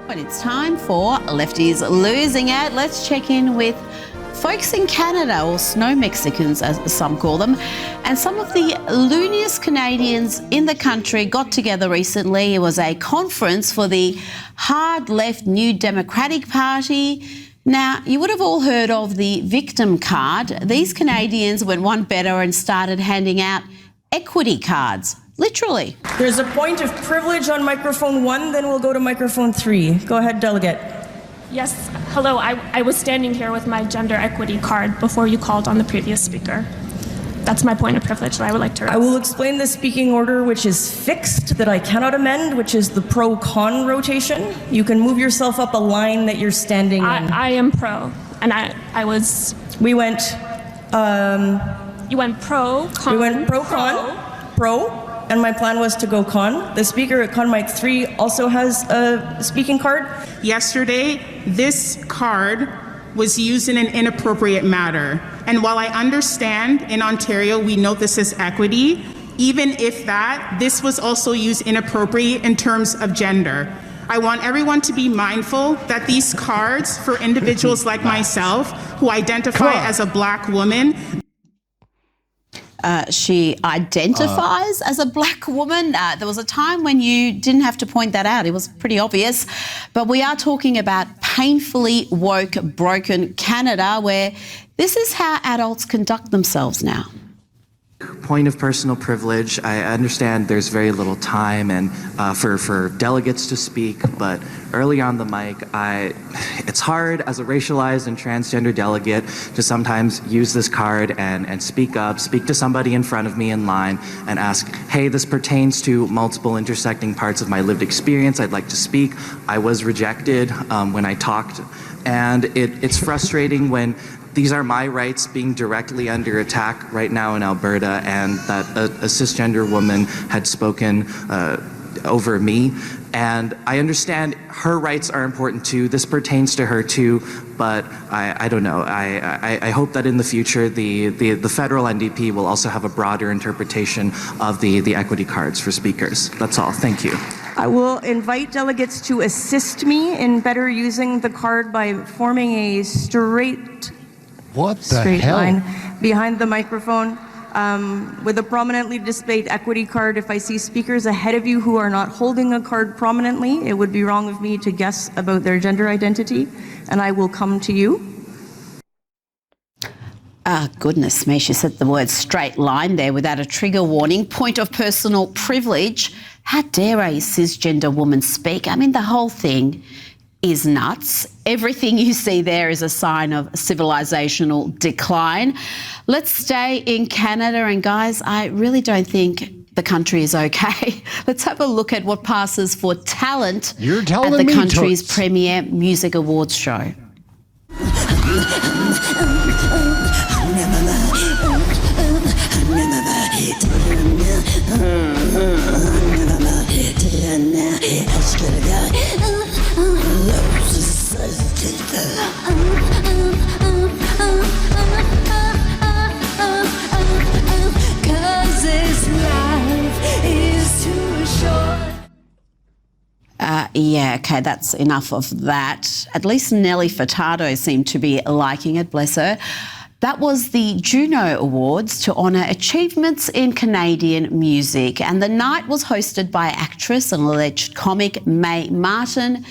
But it's time for Lefties Losing It. Let's check in with folks in Canada, or snow Mexicans as some call them, and some of the looniest Canadians in the country got together recently. It was a conference for the hard left New Democratic Party. Now, you would have all heard of the victim card. These Canadians went one better and started handing out equity cards. Literally. There's a point of privilege on microphone 1, then we'll go to microphone 3. Go ahead, delegate. Yes, hello. I was standing here with my gender equity card before you called on the previous speaker. That's my point of privilege that I would like to raise. I will explain the speaking order, which is fixed, that I cannot amend, which is the pro-con rotation. You can move yourself up a line that you're standing in. I am pro, and I was... We went... You went pro, con... We went pro-con, pro, and my plan was to go con. The speaker at con mic 3 also has a speaking card. Yesterday, this card was used in an inappropriate manner. And while I understand in Ontario we note this as equity, even if that, this was also used inappropriately in terms of gender. I want everyone to be mindful that these cards for individuals like myself who identify as a Black woman. She identifies as a Black woman. There was a time when you didn't have to point that out. It was pretty obvious. But we are talking about painfully woke, broken Canada, where this is how adults conduct themselves now. Point of personal privilege. I understand there's very little time and for delegates to speak, but early on the mic, it's hard as a racialized and transgender delegate to sometimes use this card and speak up, speak to somebody in front of me in line and ask, hey, this pertains to multiple intersecting parts of my lived experience. I'd like to speak. I was rejected when I talked, and it's frustrating when these are my rights being directly under attack right now in Alberta, and that a cisgender woman had spoken over me. And I understand her rights are important too. This pertains to her too, but I don't know. I hope that in the future the federal NDP will also have a broader interpretation of the equity cards for speakers. That's all. Thank you. I will invite delegates to assist me in better using the card by forming a straight line behind the microphone with a prominently displayed equity card. If I see speakers ahead of you who are not holding a card prominently, it would be wrong of me to guess about their gender identity, and I will come to you. Goodness me, she said the word straight line there without a trigger warning. Point of personal privilege. How dare a cisgender woman speak? I mean, the whole thing is nuts. Everything you see there is a sign of civilizational decline. Let's stay in Canada, and guys, I really don't think the country is okay. Let's have a look at what passes for talent at the country's premier music awards show. Yeah, okay, that's enough of that. At least Nelly Furtado seemed to be liking it, bless her. That was the Juno Awards to honour achievements in Canadian music, and the night was hosted by actress and alleged comic Mae Martin,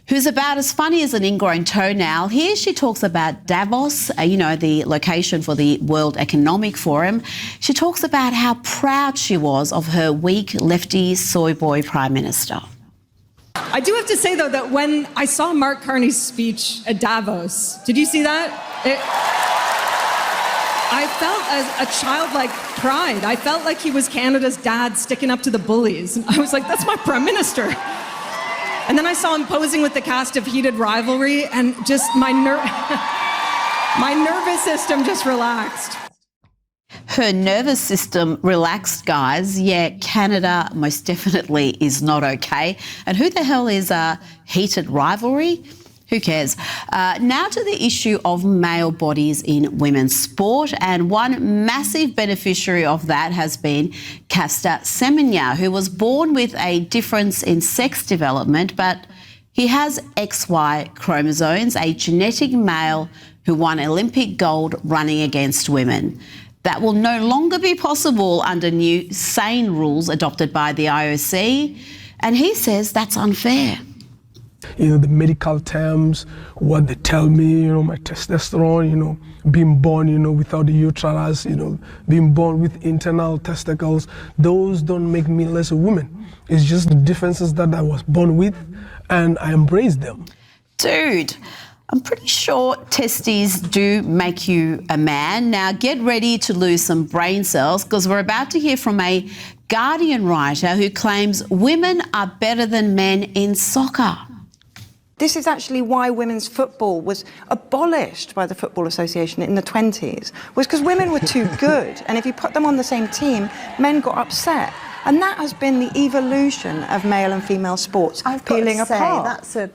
who's about as funny as an ingrown toenail. Here she talks about Davos, the location for the World Economic Forum. She talks about how proud she was of her weak lefty soy boy Prime Minister. I do have to say, though, that when I saw Mark Carney's speech at Davos, did you see that? I felt as a childlike pride. I felt like he was Canada's dad sticking up to the bullies. I was like, that's my Prime Minister. And then I saw him posing with the cast of Heated Rivalry, and just my nervous system just relaxed. Her nervous system relaxed, guys. Yeah, Canada most definitely is not okay. And who the hell is Heated Rivalry? Who cares? Now to the issue of male bodies in women's sport, and one massive beneficiary of that has been Caster Semenya, who was born with a difference in sex development, but He has XY chromosomes, a genetic male who won Olympic gold running against women. That will no longer be possible under new sane rules adopted by the IOC, and he says that's unfair. The medical terms, what they tell me, my testosterone, being born, without the uterus, being born with internal testicles, those don't make me less a woman. It's just the differences that I was born with, and I embrace them. Dude, I'm pretty sure testes do make you a man. Now get ready to lose some brain cells, because we're about to hear from a Guardian writer who claims women are better than men in soccer. This is actually why women's football was abolished by the Football Association in the 20s, was because women were too good. And if you put them on the same team, men got upset. And that has been the evolution of male and female sports peeling apart. That's a...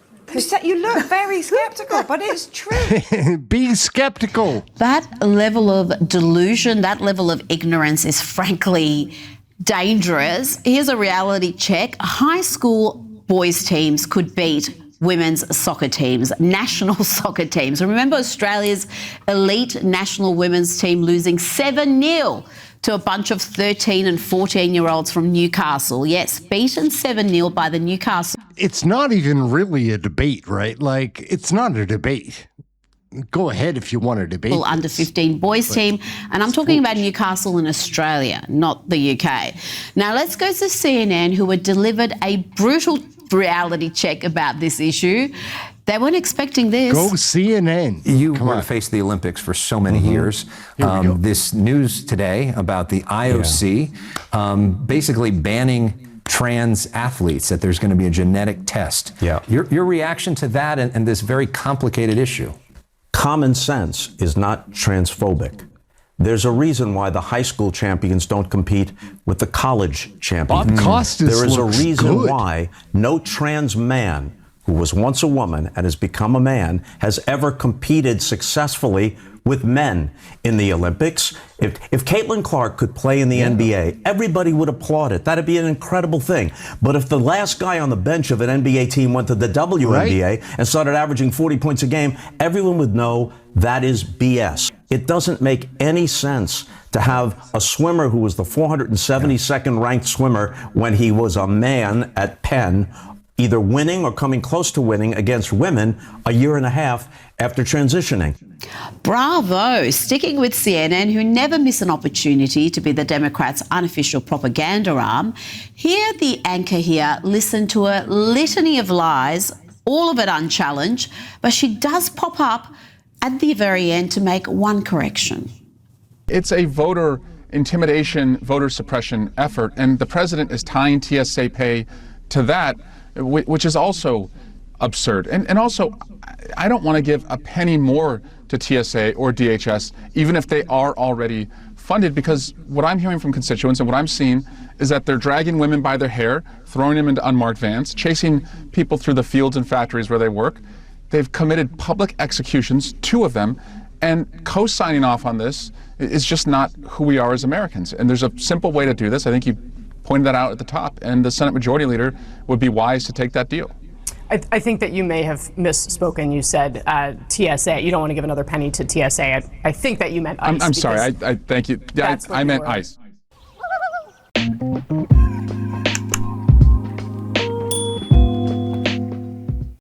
You look very sceptical, but it's true. Be skeptical. That level of delusion, that level of ignorance is frankly dangerous. Here's a reality check. High school boys teams could beat women's soccer teams, national soccer teams. Remember Australia's elite national women's team losing 7-0 to a bunch of 13 and 14-year-olds from Newcastle. Yes, beaten 7-0 by the Newcastle. It's not even really a debate, right? Like, it's not a debate. Go ahead if you want to debate. Under 15 boys team, and I'm talking about Newcastle in Australia, not the UK. Now let's go to CNN, who were delivered a brutal reality check about this issue. They weren't expecting this. Go CNN. You were to face the Olympics for so many years. This news today about the IOC basically banning trans athletes, that there's going to be a genetic test. Yeah. Your reaction to that and this very complicated issue? Common sense is not transphobic. There's a reason why the high school champions don't compete with the college champions. Bob Costas There is a looks reason good. why no trans man who was once a woman and has become a man has ever competed successfully with men in the Olympics. If Caitlin Clark could play in the NBA, everybody would applaud it. That'd be an incredible thing. But if the last guy on the bench of an NBA team went to the WNBA and started averaging 40 points a game, everyone would know that is BS. It doesn't make any sense to have a swimmer who was the 472nd ranked swimmer when he was a man at Penn either winning or coming close to winning against women a year and a half after transitioning. Bravo. Sticking with CNN, who never miss an opportunity to be the Democrats' unofficial propaganda arm, here the anchor here listened to a litany of lies, all of it unchallenged, but she does pop up at the very end to make one correction. It's a voter intimidation, voter suppression effort, and the president is tying TSA pay to that, which is also absurd. And also, I don't want to give a penny more to TSA or DHS, even if they are already funded, because what I'm hearing from constituents and what I'm seeing is that they're dragging women by their hair, throwing them into unmarked vans, chasing people through the fields and factories where they work. They've committed public executions, 2 of them, and co-signing off on this is just not who we are as Americans. And there's a simple way to do this. I think you pointed that out at the top, and the Senate Majority Leader would be wise to take that deal. I think that you may have misspoken. You said TSA. You don't want to give another penny to TSA. I think that you meant ICE. I'm sorry. I thank you. Yeah, I meant ICE.